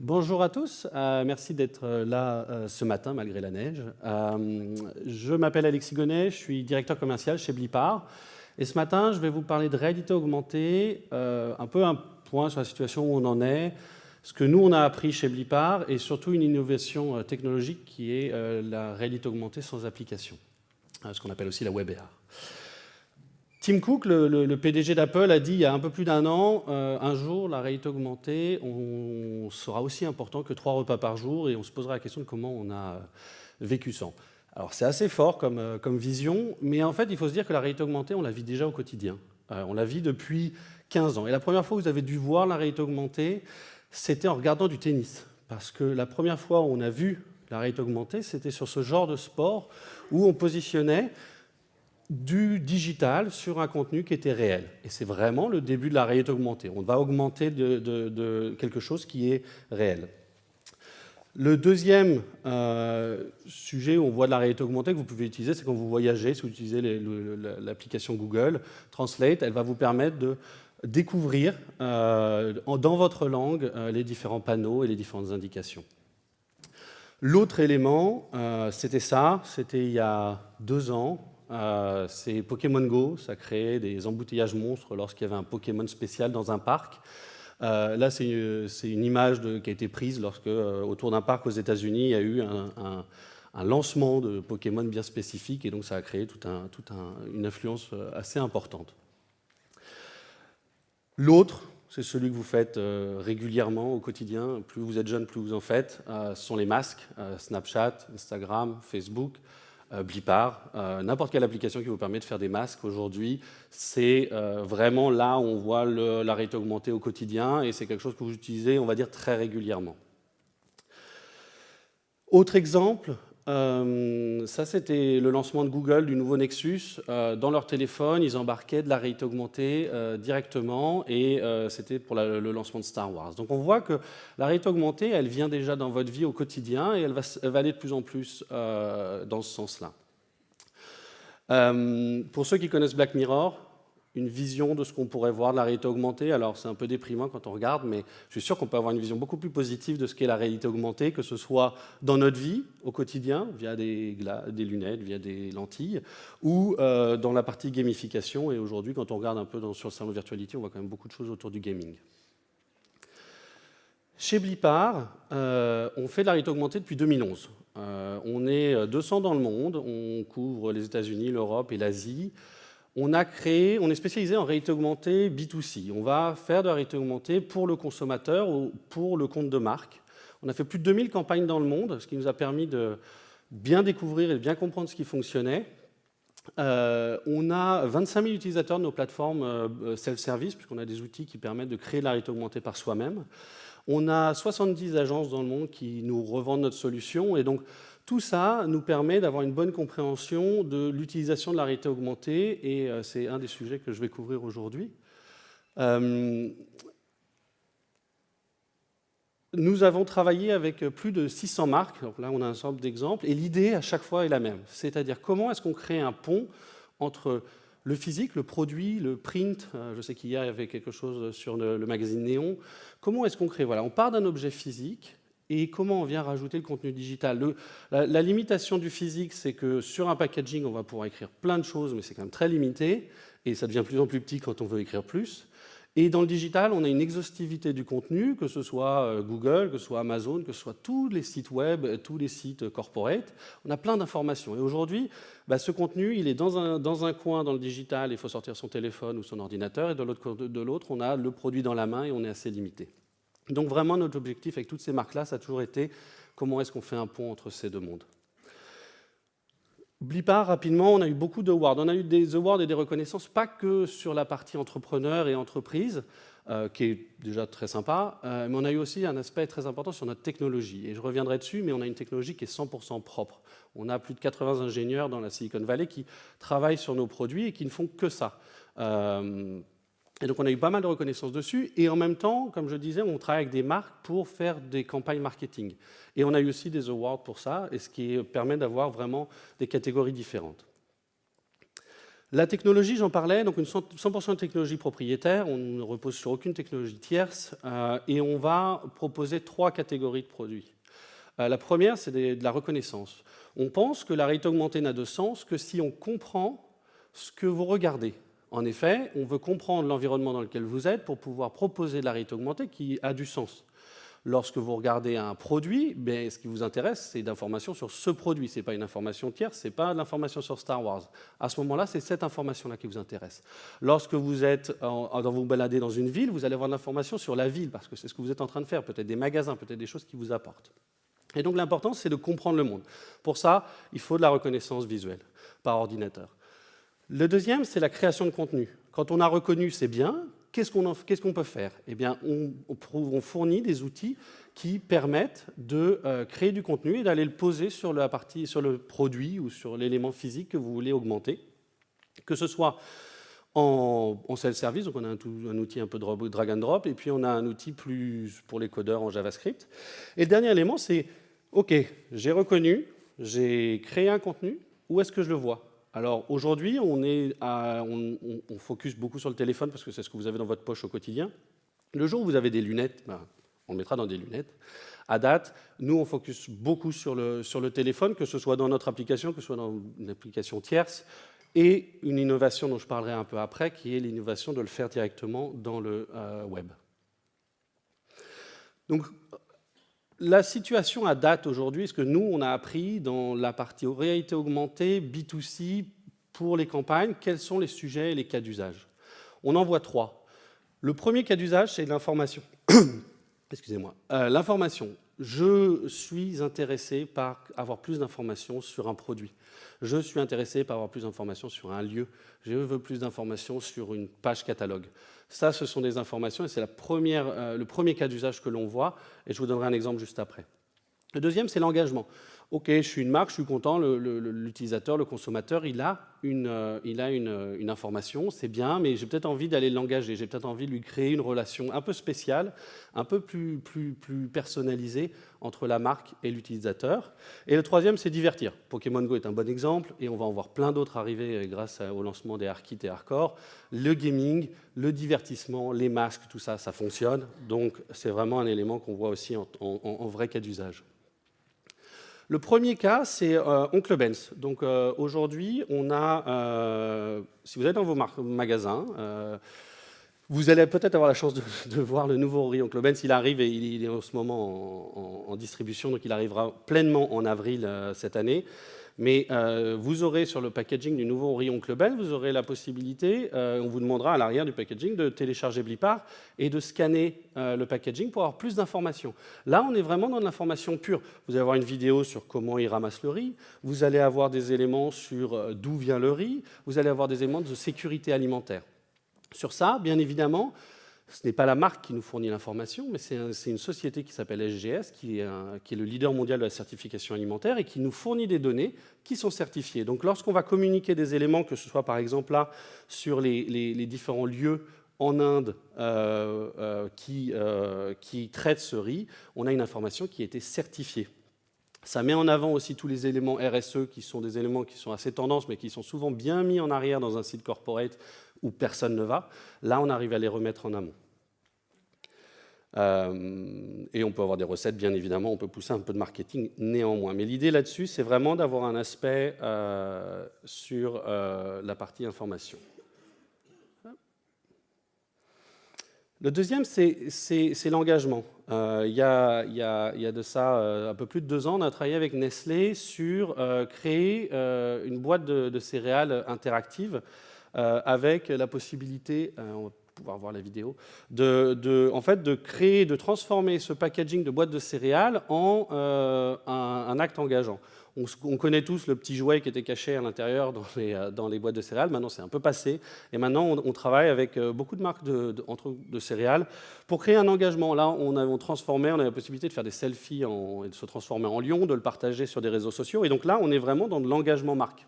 Bonjour à tous, merci d'être là ce matin malgré la neige. Je m'appelle Alexis Gonnet, je suis directeur commercial chez Blipar et ce matin je vais vous parler de réalité augmentée, un peu un point sur la situation où on en est, ce que nous on a appris chez Blipar et surtout une innovation technologique qui est la réalité augmentée sans application, ce qu'on appelle aussi la Web AR. Tim Cook, le PDG d'Apple, a dit il y a un peu plus d'un an, un jour, la réalité augmentée sera aussi important que 3 repas par jour et on se posera la question de comment on a vécu sans. Alors c'est assez fort comme vision, mais en fait il faut se dire que la réalité augmentée, on la vit déjà au quotidien. On la vit depuis 15 ans. Et la première fois que vous avez dû voir la réalité augmentée, c'était en regardant du tennis. Parce que la première fois où on a vu la réalité augmentée, c'était sur ce genre de sport où on positionnait du digital sur un contenu qui était réel. Et c'est vraiment le début de la réalité augmentée. On va augmenter de quelque chose qui est réel. Le deuxième sujet où on voit de la réalité augmentée que vous pouvez utiliser, c'est quand vous voyagez, si vous utilisez l'application Google Translate, elle va vous permettre de découvrir dans votre langue les différents panneaux et les différentes indications. L'autre élément, c'était il y a 2 ans. C'est Pokémon Go, ça créait des embouteillages monstres lorsqu'il y avait un Pokémon spécial dans un parc. Là, c'est une image qui a été prise lorsque, autour d'un parc aux États-Unis, il y a eu un lancement de Pokémon bien spécifique, et donc ça a créé une influence assez importante. L'autre, c'est celui que vous faites régulièrement au quotidien, plus vous êtes jeune, plus vous en faites, ce sont les masques, Snapchat, Instagram, Facebook, Blipar, n'importe quelle application qui vous permet de faire des masques aujourd'hui, c'est vraiment là où on voit la réalité augmentée au quotidien et c'est quelque chose que vous utilisez, on va dire, très régulièrement. Autre exemple, ça c'était le lancement de Google du nouveau Nexus. Dans leur téléphone, ils embarquaient de la réalité augmentée directement et c'était pour le lancement de Star Wars. Donc on voit que la réalité augmentée, elle vient déjà dans votre vie au quotidien et elle va aller de plus en plus dans ce sens-là. Pour ceux qui connaissent Black Mirror, une vision de ce qu'on pourrait voir de la réalité augmentée. Alors c'est un peu déprimant quand on regarde, mais je suis sûr qu'on peut avoir une vision beaucoup plus positive de ce qu'est la réalité augmentée, que ce soit dans notre vie au quotidien, via des lunettes, via des lentilles, ou dans la partie gamification. Et aujourd'hui, quand on regarde un peu sur le salon Virtuality, on voit quand même beaucoup de choses autour du gaming. Chez Blipar, on fait de la réalité augmentée depuis 2011. On est 200 dans le monde, on couvre les États-Unis, l'Europe et l'Asie. On est spécialisé en réalité augmentée B2C. On va faire de la réalité augmentée pour le consommateur ou pour le compte de marque. On a fait plus de 2000 campagnes dans le monde, ce qui nous a permis de bien découvrir et de bien comprendre ce qui fonctionnait. On a 25 000 utilisateurs de nos plateformes self-service, puisqu'on a des outils qui permettent de créer de la réalité augmentée par soi-même. On a 70 agences dans le monde qui nous revendent notre solution. Et donc, tout ça nous permet d'avoir une bonne compréhension de l'utilisation de la réalité augmentée et c'est un des sujets que je vais couvrir aujourd'hui. Nous avons travaillé avec plus de 600 marques, donc là on a un ensemble d'exemples, et l'idée à chaque fois est la même, c'est-à-dire comment est-ce qu'on crée un pont entre le physique, le produit, le print, je sais qu'hier il y avait quelque chose sur le magazine Néon, comment est-ce qu'on crée, voilà, on part d'un objet physique, et comment on vient rajouter le contenu digital. La limitation du physique, c'est que sur un packaging, on va pouvoir écrire plein de choses, mais c'est quand même très limité, et ça devient de plus en plus petit quand on veut écrire plus. Et dans le digital, on a une exhaustivité du contenu, que ce soit Google, que ce soit Amazon, que ce soit tous les sites web, tous les sites corporate. On a plein d'informations. Et aujourd'hui, ce contenu, il est dans un coin dans le digital, il faut sortir son téléphone ou son ordinateur, et de l'autre, on a le produit dans la main et on est assez limité. Donc vraiment, notre objectif avec toutes ces marques-là, ça a toujours été comment est-ce qu'on fait un pont entre ces deux mondes. Blipar, rapidement, on a eu beaucoup d'awards. On a eu des awards et des reconnaissances, pas que sur la partie entrepreneur et entreprise, qui est déjà très sympa, mais on a eu aussi un aspect très important sur notre technologie. Et je reviendrai dessus, mais on a une technologie qui est 100% propre. On a plus de 80 ingénieurs dans la Silicon Valley qui travaillent sur nos produits et qui ne font que ça. Et donc on a eu pas mal de reconnaissance dessus, et en même temps, comme je disais, on travaille avec des marques pour faire des campagnes marketing. Et on a eu aussi des awards pour ça, et ce qui permet d'avoir vraiment des catégories différentes. La technologie, j'en parlais, donc une 100% de technologie propriétaire, on ne repose sur aucune technologie tierce, et on va proposer 3 catégories de produits. La première, c'est de la reconnaissance. On pense que la réalité augmentée n'a de sens que si on comprend ce que vous regardez. En effet, on veut comprendre l'environnement dans lequel vous êtes pour pouvoir proposer de la réalité augmentée qui a du sens. Lorsque vous regardez un produit, ce qui vous intéresse, c'est d'informations sur ce produit. Ce n'est pas une information tierce, ce n'est pas de l'information sur Star Wars. À ce moment-là, c'est cette information-là qui vous intéresse. Lorsque vous êtes vous baladez dans une ville, vous allez avoir de l'information sur la ville, parce que c'est ce que vous êtes en train de faire, peut-être des magasins, peut-être des choses qui vous apportent. Et donc l'important, c'est de comprendre le monde. Pour ça, il faut de la reconnaissance visuelle par ordinateur. Le deuxième, c'est la création de contenu. Quand on a reconnu, c'est bien. Qu'est-ce qu'on peut faire? Eh bien, on fournit des outils qui permettent de créer du contenu et d'aller le poser sur sur le produit ou sur l'élément physique que vous voulez augmenter. Que ce soit en self-service, donc on a un outil un peu de drag and drop, et puis on a un outil plus pour les codeurs en JavaScript. Et le dernier élément, c'est, OK, j'ai reconnu, j'ai créé un contenu, où est-ce que je le vois? Alors aujourd'hui, on focus beaucoup sur le téléphone parce que c'est ce que vous avez dans votre poche au quotidien. Le jour où vous avez des lunettes, on le mettra dans des lunettes. À date, nous, on focus beaucoup sur le téléphone, que ce soit dans notre application, que ce soit dans une application tierce, et une innovation dont je parlerai un peu après, qui est l'innovation de le faire directement dans le web. Donc, la situation à date aujourd'hui, ce que nous, on a appris dans la partie réalité augmentée, B2C, pour les campagnes, quels sont les sujets et les cas d'usage? On en voit 3. Le premier cas d'usage, c'est l'information. Excusez-moi. L'information. Je suis intéressé par avoir plus d'informations sur un produit. Je suis intéressé par avoir plus d'informations sur un lieu. Je veux plus d'informations sur une page catalogue. Ça, ce sont des informations et c'est le premier cas d'usage que l'on voit, et je vous donnerai un exemple juste après. Le deuxième, c'est l'engagement. OK, je suis une marque, je suis content, l'utilisateur, le consommateur, il a une information, c'est bien, mais j'ai peut-être envie d'aller l'engager, j'ai peut-être envie de lui créer une relation un peu spéciale, un peu plus personnalisée entre la marque et l'utilisateur. Et le troisième, c'est divertir. Pokémon Go est un bon exemple, et on va en voir plein d'autres arriver grâce au lancement des ARKit et Hardcore. Le gaming, le divertissement, les masques, tout ça, ça fonctionne. Donc, c'est vraiment un élément qu'on voit aussi en vrai cas d'usage. Le premier cas, c'est Oncle Ben's. Donc aujourd'hui, on a, si vous êtes dans vos magasins, vous allez peut-être avoir la chance de voir le nouveau riz Oncle Ben's. Il arrive et il est en ce moment en distribution, donc il arrivera pleinement en avril cette année. Mais vous aurez sur le packaging du nouveau riz Oncle Ben, vous aurez la possibilité, on vous demandera à l'arrière du packaging de télécharger Blipart et de scanner le packaging pour avoir plus d'informations. Là, on est vraiment dans de l'information pure. Vous allez avoir une vidéo sur comment ils ramassent le riz, vous allez avoir des éléments sur d'où vient le riz, vous allez avoir des éléments de sécurité alimentaire. Sur ça, bien évidemment, ce n'est pas la marque qui nous fournit l'information, mais c'est une société qui s'appelle SGS, qui est le leader mondial de la certification alimentaire et qui nous fournit des données qui sont certifiées. Donc lorsqu'on va communiquer des éléments, que ce soit par exemple là sur les différents lieux en Inde qui traitent ce riz, on a une information qui a été certifiée. Ça met en avant aussi tous les éléments RSE, qui sont des éléments qui sont assez tendances, mais qui sont souvent bien mis en arrière dans un site corporate où personne ne va. Là, on arrive à les remettre en amont. Et on peut avoir des recettes, bien évidemment, on peut pousser un peu de marketing néanmoins. Mais l'idée là-dessus, c'est vraiment d'avoir un aspect sur la partie information. Le deuxième, c'est l'engagement. Il y a de ça un peu plus de 2 ans, on a travaillé avec Nestlé sur créer une boîte de céréales interactive avec la possibilité, on va pouvoir voir la vidéo, en fait, de transformer ce packaging de boîte de céréales en un acte engageant. On connaît tous le petit jouet qui était caché à l'intérieur dans les boîtes de céréales. Maintenant, c'est un peu passé. Et maintenant, on travaille avec beaucoup de marques de céréales pour créer un engagement. Là, on a la possibilité de faire des selfies et de se transformer en lion, de le partager sur des réseaux sociaux. Et donc là, on est vraiment dans de l'engagement marque.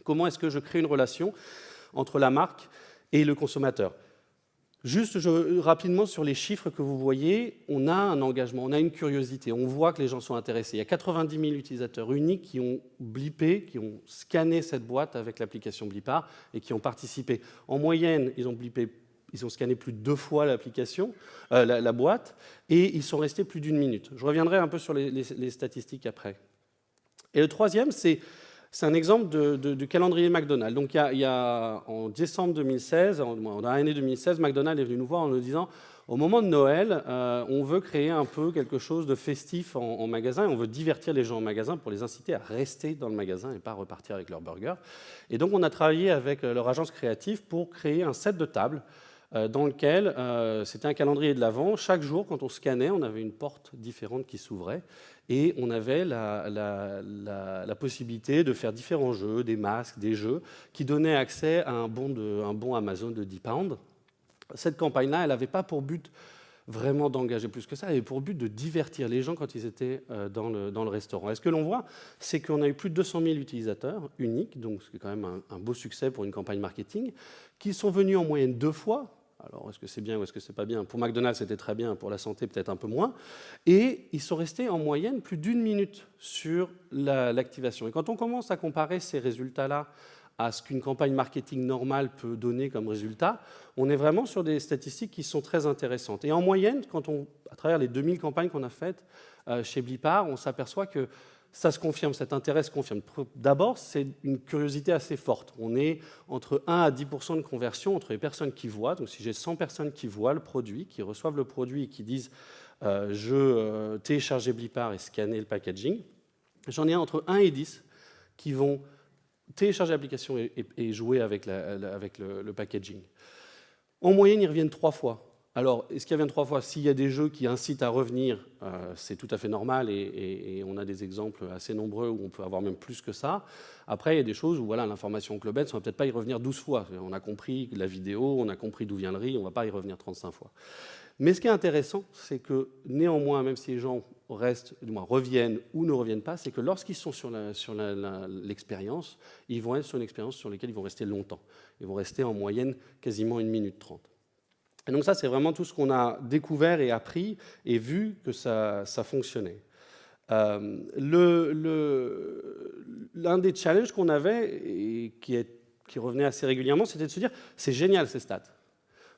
Comment est-ce que je crée une relation entre la marque et le consommateur? Juste rapidement sur les chiffres que vous voyez, on a un engagement, on a une curiosité, on voit que les gens sont intéressés. Il y a 90 000 utilisateurs uniques qui ont blippé, qui ont scanné cette boîte avec l'application Blippar et qui ont participé. En moyenne, ils ont scanné plus de 2 fois l'application, la boîte, et ils sont restés plus d'1 minute. Je reviendrai un peu sur les statistiques après. Et le troisième, c'est un exemple de calendrier McDonald's. Donc, en décembre 2016, dans l'année 2016, McDonald's est venu nous voir en nous disant au moment de Noël, on veut créer un peu quelque chose de festif en magasin et on veut divertir les gens en magasin pour les inciter à rester dans le magasin et pas repartir avec leur burger. Et donc, on a travaillé avec leur agence créative pour créer un set de tables dans lequel c'était un calendrier de l'Avent. Chaque jour, quand on scannait, on avait une porte différente qui s'ouvrait et on avait la possibilité de faire différents jeux, des masques, des jeux, qui donnaient accès à un bon Amazon de 10 pounds. Cette campagne-là, elle n'avait pas pour but vraiment d'engager plus que ça, elle avait pour but de divertir les gens quand ils étaient dans le restaurant. Et ce que l'on voit, c'est qu'on a eu plus de 200 000 utilisateurs uniques, donc c'est quand même un beau succès pour une campagne marketing, qui sont venus en moyenne 2 fois. Alors, est-ce que c'est bien ou est-ce que c'est pas bien? Pour McDonald's, c'était très bien, pour la santé, peut-être un peu moins. Et ils sont restés en moyenne plus d'1 minute sur l'activation. Et quand on commence à comparer ces résultats-là à ce qu'une campagne marketing normale peut donner comme résultat, on est vraiment sur des statistiques qui sont très intéressantes. Et en moyenne, à travers les 2000 campagnes qu'on a faites chez Blippar, on s'aperçoit que ça se confirme, cet intérêt se confirme. D'abord, c'est une curiosité assez forte. On est entre 1 à 10% de conversion entre les personnes qui voient. Donc, si j'ai 100 personnes qui voient le produit, qui reçoivent le produit et qui disent je télécharger Blippar et scanner le packaging, j'en ai entre 1 et 10 qui vont télécharger l'application et jouer avec le packaging. En moyenne, ils reviennent 3 fois. Alors, est-ce qu'ils reviennent 3 fois? S'il y a des jeux qui incitent à revenir, c'est tout à fait normal et on a des exemples assez nombreux où on peut avoir même plus que ça. Après, il y a des choses où voilà, l'information clubette, on ne va peut-être pas y revenir 12 fois. On a compris la vidéo, on a compris d'où vient le riz, on ne va pas y revenir 35 fois. Mais ce qui est intéressant, c'est que néanmoins, même si les gens reviennent ou ne reviennent pas, c'est que lorsqu'ils sont sur l'expérience, ils vont être sur une expérience sur laquelle ils vont rester longtemps. Ils vont rester en moyenne quasiment 1 minute 30. Et donc ça, c'est vraiment tout ce qu'on a découvert et appris et vu que ça fonctionnait. L'un des challenges qu'on avait et qui revenait assez régulièrement, c'était de se dire « c'est génial ces stats ».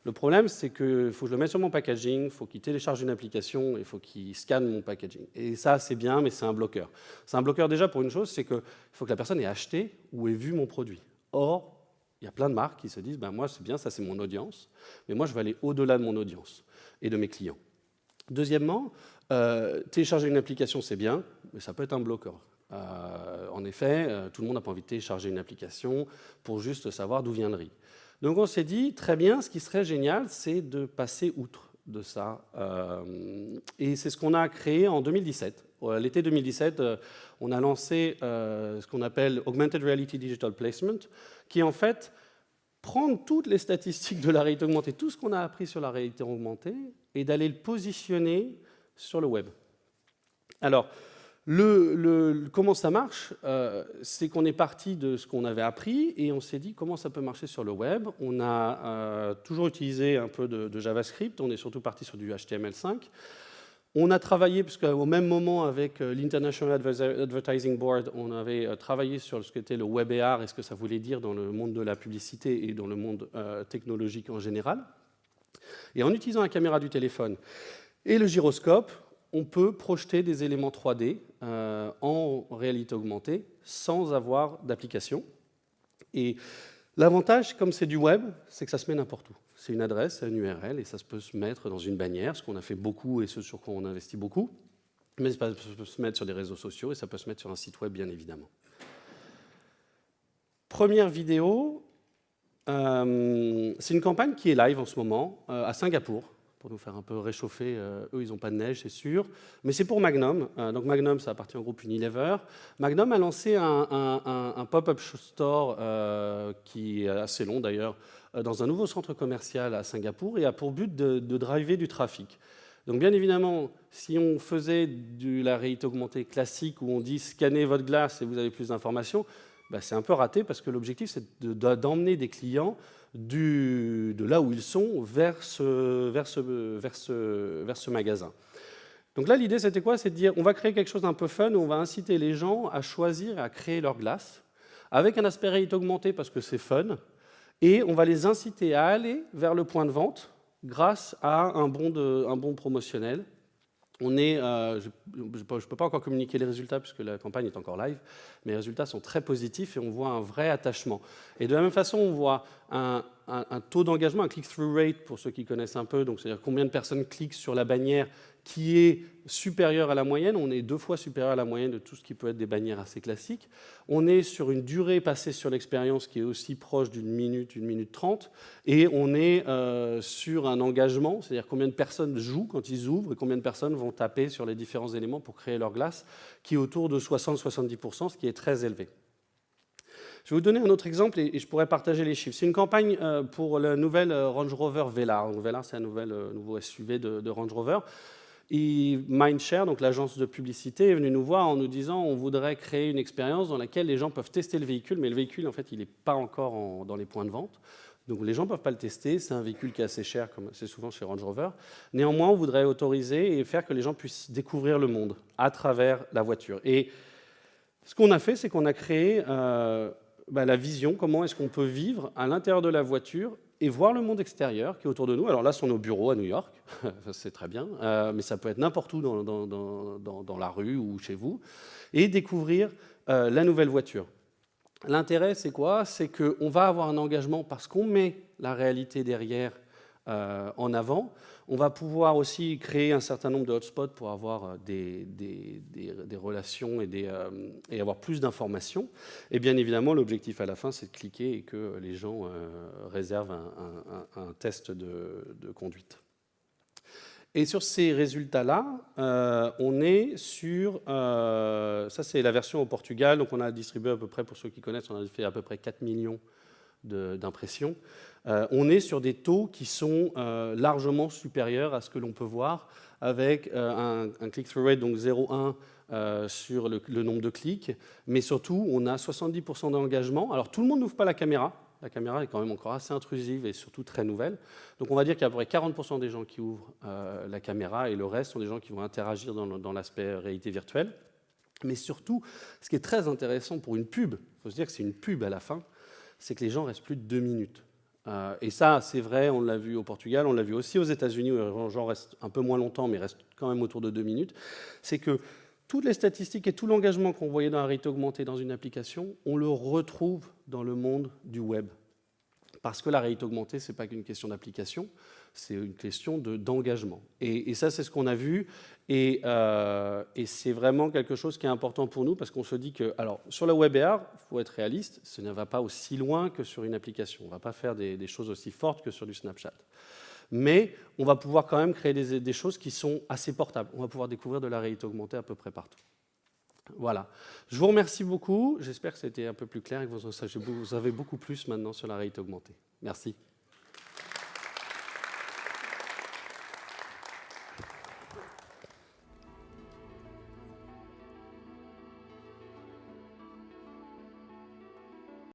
Le problème, c'est qu'il faut que je le mette sur mon packaging, il faut qu'il télécharge une application, il faut qu'il scanne mon packaging. Et ça, c'est bien, mais c'est un bloqueur. C'est un bloqueur déjà pour une chose, c'est qu'il faut que la personne ait acheté ou ait vu mon produit. Or, il y a plein de marques qui se disent moi, c'est bien, ça c'est mon audience, mais moi, je vais aller au-delà de mon audience et de mes clients. Deuxièmement, télécharger une application, c'est bien, mais ça peut être un bloqueur. En effet, tout le monde n'a pas envie de télécharger une application pour juste savoir d'où vient le riz. Donc on s'est dit, très bien, ce qui serait génial, c'est de passer outre de ça. Et c'est ce qu'on a créé en 2017. L'été 2017, on a lancé ce qu'on appelle Augmented Reality Digital Placement, qui est en fait prendre toutes les statistiques de la réalité augmentée, tout ce qu'on a appris sur la réalité augmentée, et d'aller le positionner sur le web. Alors, comment ça marche? C'est qu'on est parti de ce qu'on avait appris et on s'est dit comment ça peut marcher sur le web. On a toujours utilisé un peu de JavaScript, on est surtout parti sur du HTML5. On a travaillé, puisqu'au même moment avec l'International Advertising Board, on avait travaillé sur ce qu'était le web AR et ce que ça voulait dire dans le monde de la publicité et dans le monde technologique en général. Et en utilisant la caméra du téléphone et le gyroscope, on peut projeter des éléments 3D en réalité augmentée sans avoir d'application. Et l'avantage, comme c'est du web, c'est que ça se met n'importe où. C'est une adresse, c'est une URL, et ça peut se mettre dans une bannière, ce qu'on a fait beaucoup et ce sur quoi on investit beaucoup. Mais ça peut se mettre sur des réseaux sociaux et ça peut se mettre sur un site web, bien évidemment. Première vidéo, c'est une campagne qui est live en ce moment à Singapour, pour nous faire un peu réchauffer. Eux, ils n'ont pas de neige, c'est sûr. Mais c'est pour Magnum. Donc Magnum, ça appartient au groupe Unilever. Magnum a lancé un pop-up store qui est assez long d'ailleurs, dans un nouveau centre commercial à Singapour et a pour but de driver du trafic. Donc bien évidemment, si on faisait de la réalité augmentée classique où on dit « scannez votre glace et vous avez plus d'informations », c'est un peu raté parce que l'objectif, c'est d'emmener des clients de là où ils sont vers ce magasin. Donc là, l'idée, c'était quoi? C'est de dire, on va créer quelque chose d'un peu fun, où on va inciter les gens à choisir et à créer leur glace, avec un aspect réalité augmentée parce que c'est fun, et on va les inciter à aller vers le point de vente grâce à un bon promotionnel. Je ne peux pas encore communiquer les résultats puisque la campagne est encore live, mais les résultats sont très positifs et on voit un vrai attachement. Et de la même façon, on voit un taux d'engagement, un click-through rate pour ceux qui connaissent un peu, donc c'est-à-dire combien de personnes cliquent sur la bannière qui est supérieur à la moyenne. On est 2 fois supérieur à la moyenne de tout ce qui peut être des bannières assez classiques. On est sur une durée passée sur l'expérience qui est aussi proche d'une minute 30, et on est sur un engagement, c'est-à-dire combien de personnes jouent quand ils ouvrent et combien de personnes vont taper sur les différents éléments pour créer leur glace, qui est autour de 60-70%, ce qui est très élevé. Je vais vous donner un autre exemple et je pourrais partager les chiffres. C'est une campagne pour la nouvelle Range Rover Velar. Donc Velar, c'est un nouveau SUV de Range Rover. Et Mindshare, donc l'agence de publicité, est venue nous voir en nous disant on voudrait créer une expérience dans laquelle les gens peuvent tester le véhicule, mais le véhicule, en fait, il n'est pas encore dans les points de vente. Donc les gens ne peuvent pas le tester, c'est un véhicule qui est assez cher, comme c'est souvent chez Range Rover. Néanmoins, on voudrait autoriser et faire que les gens puissent découvrir le monde à travers la voiture. Et ce qu'on a fait, c'est qu'on a créé la vision, comment est-ce qu'on peut vivre à l'intérieur de la voiture et voir le monde extérieur qui est autour de nous. Alors là, ce sont nos bureaux à New York, c'est très bien, mais ça peut être n'importe où dans la rue ou chez vous, et découvrir la nouvelle voiture. L'intérêt, c'est quoi? C'est qu'on va avoir un engagement parce qu'on met la réalité derrière en avant. On va pouvoir aussi créer un certain nombre de hotspots pour avoir des relations et avoir plus d'informations. Et bien évidemment, l'objectif à la fin, c'est de cliquer et que les gens réservent un test de conduite. Et sur ces résultats-là, on est sur... ça, c'est la version au Portugal. Donc, on a distribué à peu près, pour ceux qui connaissent, on a fait à peu près 4 millions d'impressions. On est sur des taux qui sont largement supérieurs à ce que l'on peut voir avec un click-through rate, donc 0,1 sur le nombre de clics. Mais surtout, on a 70% d'engagement. Alors, tout le monde n'ouvre pas la caméra. La caméra est quand même encore assez intrusive et surtout très nouvelle. Donc on va dire qu'il y a à peu près 40% des gens qui ouvrent la caméra et le reste sont des gens qui vont interagir dans l'aspect réalité virtuelle. Mais surtout, ce qui est très intéressant pour une pub, il faut se dire que c'est une pub à la fin, c'est que les gens restent plus de 2 minutes. Et ça, c'est vrai, on l'a vu au Portugal, on l'a vu aussi aux États-Unis, où les gens restent un peu moins longtemps, mais restent quand même autour de 2 minutes. C'est que toutes les statistiques et tout l'engagement qu'on voyait dans la réalité augmentée dans une application, on le retrouve dans le monde du web. Parce que la réalité augmentée, ce n'est pas qu'une question d'application, c'est une question d'engagement. Et ça, c'est ce qu'on a vu. Et c'est vraiment quelque chose qui est important pour nous, parce qu'on se dit que, alors, sur la web AR, il faut être réaliste, ce ne va pas aussi loin que sur une application. On ne va pas faire des choses aussi fortes que sur du Snapchat. Mais on va pouvoir quand même créer des choses qui sont assez portables. On va pouvoir découvrir de la réalité augmentée à peu près partout. Voilà. Je vous remercie beaucoup. J'espère que c'était un peu plus clair et que vous en savez beaucoup plus maintenant sur la réalité augmentée. Merci.